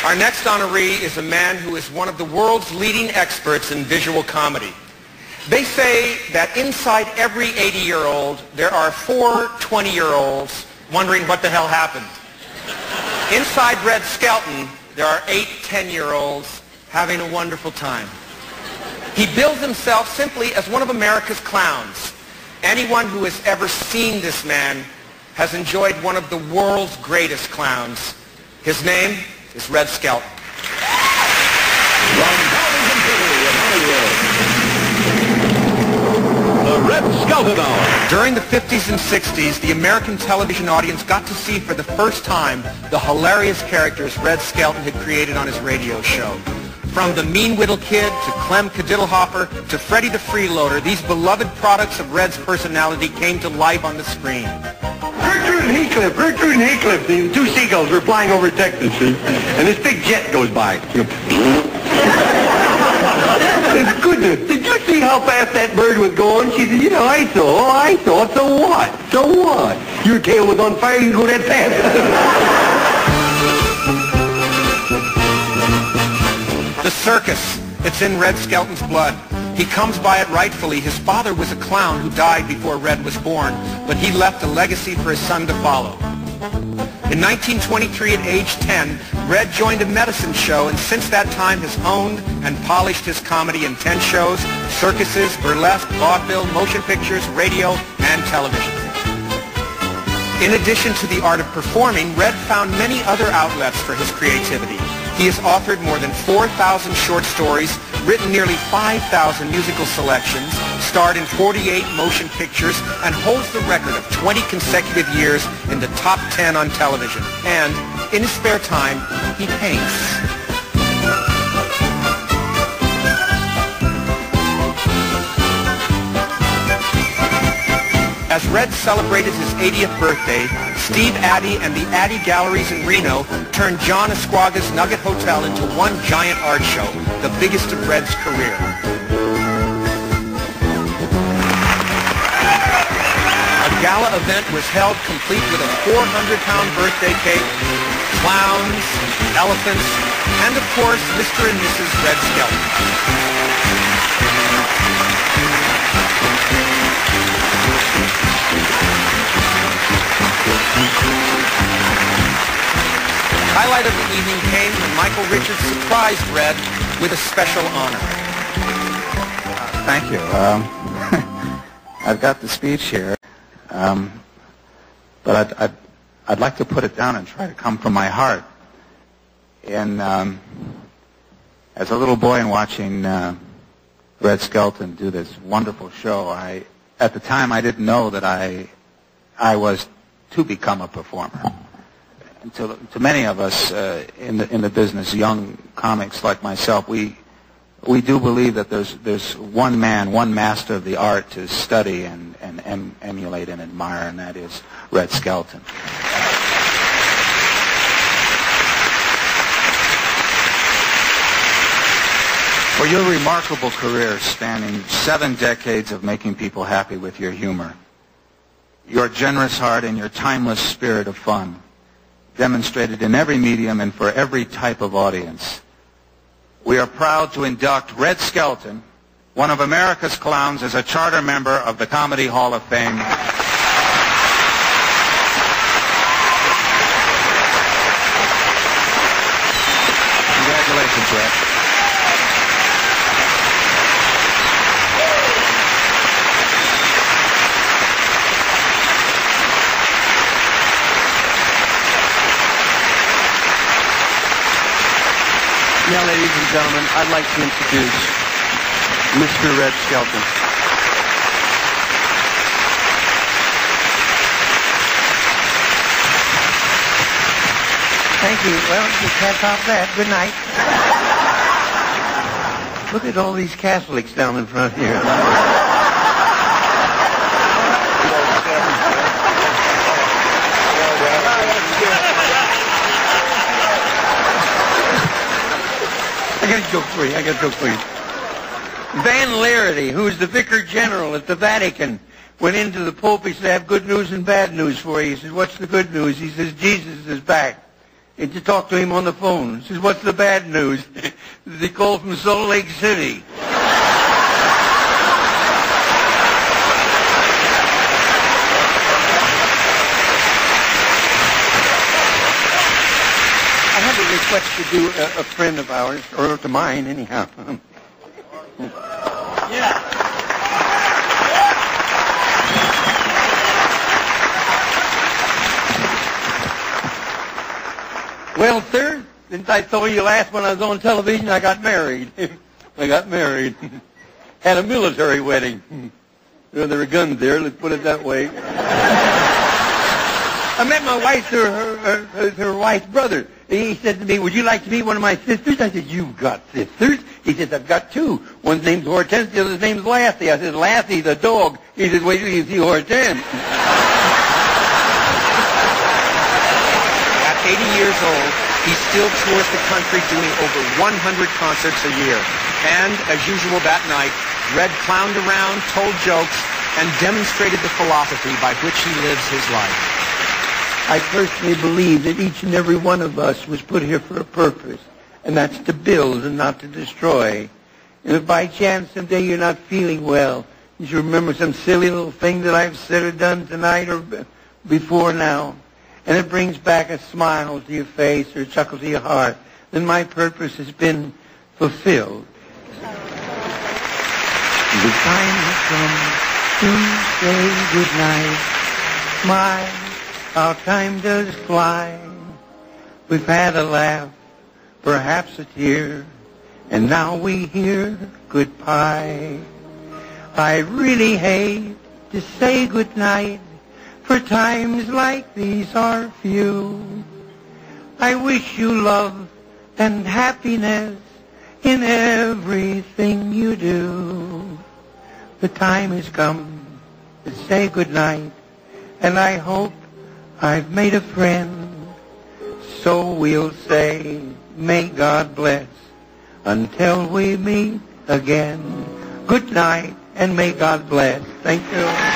Our next honoree is a man who is one of the world's leading experts in visual comedy. They say that inside every 80-year-old, there are 4 20-year-olds wondering what the hell happened. Inside Red Skelton, there are 8 10-year-olds having a wonderful time. He bills himself simply as one of America's clowns. Anyone who has ever seen this man has enjoyed one of the world's greatest clowns. His name is Red Skelton. From television city in Hollywood, the Red Skelton Hour. During the 50s and 60s, the American television audience got to see for the first time the hilarious characters Red Skelton had created on his radio show. From the Mean Whittle Kid to Clem Cadiddlehopper to Freddie the Freeloader, these beloved products of Red's personality came to life on the screen. Gertrude and Heathcliff, the 2 seagulls were flying over Texas, and this big jet goes by. Goodness, did you see how fast that bird was going? She said, I saw, so what? So what? Your tail was on fire, you go that fast. The circus, it's in Red Skelton's blood. He comes by it rightfully. His father was a clown who died before Red was born, but he left a legacy for his son to follow. In 1923, at age 10, Red joined a medicine show, and since that time has honed and polished his comedy in 10 shows, circuses, burlesque, vaudeville, motion pictures, radio, and television. In addition to the art of performing, Red found many other outlets for his creativity. He has authored more than 4,000 short stories, written nearly 5,000 musical selections, starred in 48 motion pictures, and holds the record of 20 consecutive years in the top 10 on television. And in his spare time, he paints. As Red celebrated his 80th birthday, Steve Addy and the Addy Galleries in Reno turned John Asquaga's Nugget Hotel into one giant art show, the biggest of Red's career. A gala event was held complete with a 400-pound birthday cake, clowns, elephants, and of course, Mr. and Mrs. Red Skelton. Highlight of the evening came when Michael Richards surprised Red with a special honor. Thank you. I've got the speech here, but I'd like to put it down and try to come from my heart. And as a little boy and watching Red Skelton do this wonderful show, at the time I didn't know that I was to become a performer. And to many of us in the business, young comics like myself, we do believe that there's one man, one master of the art to study and emulate and admire, and that is Red Skelton. For your remarkable career spanning 7 decades of making people happy with your humor, your generous heart and your timeless spirit of fun, demonstrated in every medium and for every type of audience, we are proud to induct Red Skelton, one of America's clowns, as a charter member of the Comedy Hall of Fame. Congratulations, Red. Now, ladies and gentlemen, I'd like to introduce Mr. Red Skelton. Thank you. Well, you can't top that. Good night. Look at all these Catholics down in front here. I got a joke for you. Van Larity, who's the Vicar General at the Vatican, went into the Pope. He said, I have good news and bad news for you. He said, what's the good news? He says, Jesus is back. to talk to him on the phone. He says, what's the bad news? He called from Salt Lake City. I have a request to do a friend of ours, or to mine anyhow. Yeah. Well, sir, since I saw you last when I was on television, I got married. Had a military wedding. Well, there were guns there, let's put it that way. I met my wife through her wife's brother. He said to me, would you like to meet one of my sisters? I said, you've got sisters? He says, I've got two. One's name's Hortense, the other's name's Lassie. I said, Lassie, the dog. He says, wait till you see Hortense. At 80 years old, he still tours the country doing over 100 concerts a year. And, as usual that night, Red clowned around, told jokes, and demonstrated the philosophy by which he lives his life. I personally believe that each and every one of us was put here for a purpose, and that's to build and not to destroy. And if by chance someday you're not feeling well, you should remember some silly little thing that I've said or done tonight or before now, and it brings back a smile to your face or a chuckle to your heart, then my purpose has been fulfilled. The time has come to say good night. My, how time does fly. We've had a laugh, perhaps a tear, and now we hear goodbye. I really hate to say goodnight, for times like these are few. I wish you love and happiness in everything you do. The time has come to say goodnight, and I hope I've made a friend. So we'll say, may God bless, until we meet again. Good night, and may God bless. Thank you.